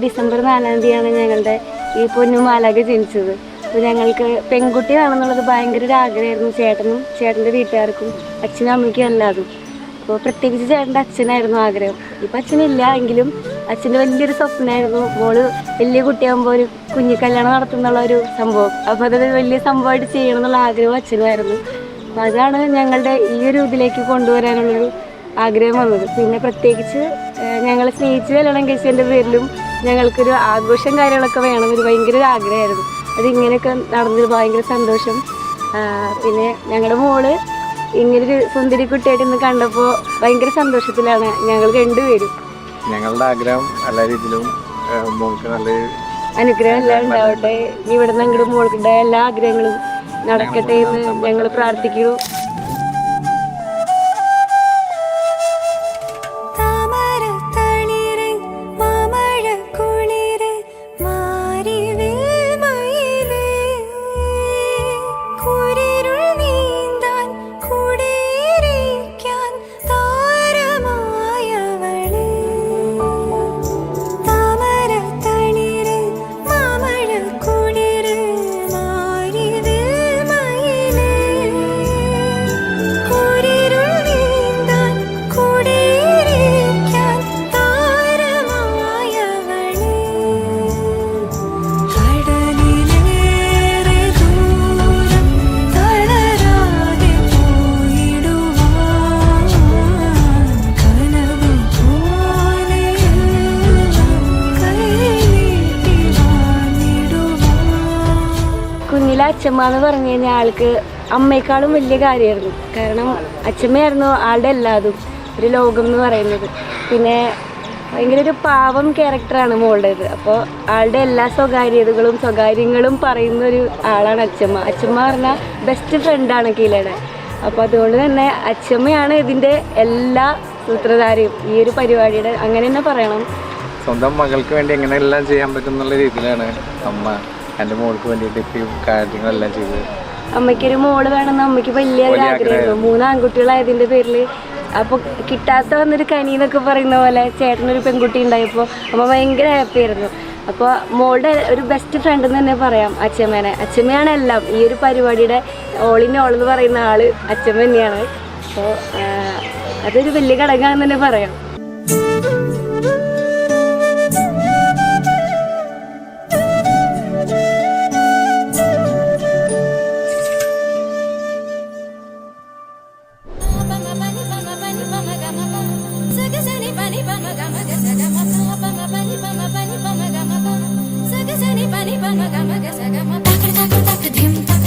December 4 ഞങ്ങളുടെ ഈ പൊന്നുമാലക ജനിച്ചത്. അപ്പോൾ ഞങ്ങൾക്ക് പെൺകുട്ടിയാണെന്നുള്ളത് ഭയങ്കര ഒരു ആഗ്രഹമായിരുന്നു ചേട്ടനും ചേട്ടൻ്റെ വീട്ടുകാർക്കും അച്ഛനും അമ്മയ്ക്കും എല്ലാതും. അപ്പോൾ പ്രത്യേകിച്ച് ചേട്ടൻ്റെ അച്ഛനായിരുന്നു ആഗ്രഹം. ഇപ്പം അച്ഛനില്ല എങ്കിലും അച്ഛൻ്റെ വലിയൊരു സ്വപ്നമായിരുന്നു മോള് വലിയ കുട്ടിയാകുമ്പോൾ ഒരു കുഞ്ഞു കല്യാണം നടത്തുന്നുള്ള ഒരു സംഭവം. അപ്പോൾ അതൊരു വലിയ സംഭവമായിട്ട് ചെയ്യണം എന്നുള്ള ആഗ്രഹം അച്ഛനുമായിരുന്നു. അപ്പോൾ അതാണ് ഞങ്ങളുടെ ഈ ഒരു ഇതിലേക്ക് കൊണ്ടുവരാനുള്ളൊരു ആഗ്രഹം വന്നത്. പിന്നെ പ്രത്യേകിച്ച് ഞങ്ങൾ സ്നേഹിച്ച് കല്യാണം കഴിച്ചതിൻ്റെ പേരിലും ഞങ്ങൾക്കൊരു ആഘോഷം കാര്യങ്ങളൊക്കെ വേണമെന്നൊരു ഭയങ്കര ഒരു ആഗ്രഹമായിരുന്നു. അതിങ്ങനെയൊക്കെ നടന്നൊരു ഭയങ്കര സന്തോഷം. പിന്നെ ഞങ്ങളുടെ മോള് ഇങ്ങനൊരു സുന്ദരി കുട്ടിയായിട്ട് ഇന്ന് കണ്ടപ്പോൾ ഭയങ്കര സന്തോഷത്തിലാണ് ഞങ്ങൾ രണ്ടുപേരും. ഞങ്ങളുടെ ആഗ്രഹം എല്ലാ രീതിയിലും നല്ല അനുഗ്രഹം എല്ലാം ഉണ്ടാവട്ടെ. ഇവിടെ നിന്ന് അങ്ങോട്ട് മോൾക്കുണ്ടായ എല്ലാ ആഗ്രഹങ്ങളും നടക്കട്ടെ എന്ന് ഞങ്ങൾ പ്രാർത്ഥിക്കുന്നു. അച്ഛമ്മ എന്ന് പറഞ്ഞു കഴിഞ്ഞാൽ ആൾക്ക് അമ്മയെക്കാളും വലിയ കാര്യമായിരുന്നു. കാരണം അച്ഛമ്മയായിരുന്നു ആളുടെ എല്ലാതും, ഒരു ലോകം എന്ന് പറയുന്നത്. പിന്നെ ഭയങ്കര ഒരു പാവം ക്യാരക്ടറാണ് മോളുടേത്. അപ്പോൾ ആളുടെ എല്ലാ സ്വകാര്യങ്ങളും പറയുന്ന ഒരു ആളാണ് അച്ഛമ്മ. അച്ഛമ്മ പറഞ്ഞാൽ ബെസ്റ്റ് ഫ്രണ്ടാണ് കീലയുടെ. അപ്പോൾ അതുകൊണ്ട് തന്നെ അച്ഛമ്മയാണ് ഇതിൻ്റെ എല്ലാ സൂത്രധാരയും ഈ ഒരു പരിപാടിയുടെ, അങ്ങനെ തന്നെ പറയണം. സ്വന്തം മകൾക്ക് വേണ്ടി എങ്ങനെയെല്ലാം ചെയ്യാൻ പറ്റുന്നുള്ള രീതിയിലാണ് അമ്മ എൻ്റെ മോൾക്ക് വേണ്ടിയിട്ട് ഇപ്പം കാര്യങ്ങളെല്ലാം ചെയ്തത്. അമ്മയ്ക്കൊരു മോള് വേണമെന്ന് അമ്മയ്ക്ക് വലിയ ആഗ്രഹമായിരുന്നു. 3 ആൺകുട്ടികളായതിൻ്റെ പേരിൽ. അപ്പോൾ കിട്ടാത്ത വന്നൊരു കനി എന്നൊക്കെ പറയുന്ന പോലെ ചേട്ടനൊരു പെൺകുട്ടി ഉണ്ടായപ്പോൾ അമ്മ ഭയങ്കര ഹാപ്പി ആയിരുന്നു. അപ്പോൾ മോളുടെ ഒരു ബെസ്റ്റ് ഫ്രണ്ട് എന്ന് തന്നെ പറയാം അച്ഛമ്മേനെ. അച്ഛമ്മയാണ് എല്ലാം. ഈ ഒരു പരിപാടിയുടെ ഓൾ ഇൻ ഓൾ എന്ന് പറയുന്ന ആൾ അച്ഛമ്മ തന്നെയാണ്. അപ്പോൾ അതൊരു വലിയ ഘടകമാണെന്ന് തന്നെ പറയാം. Pani pa ma ga ma ga sa ga ma pa ka ta ka ta ka dim ta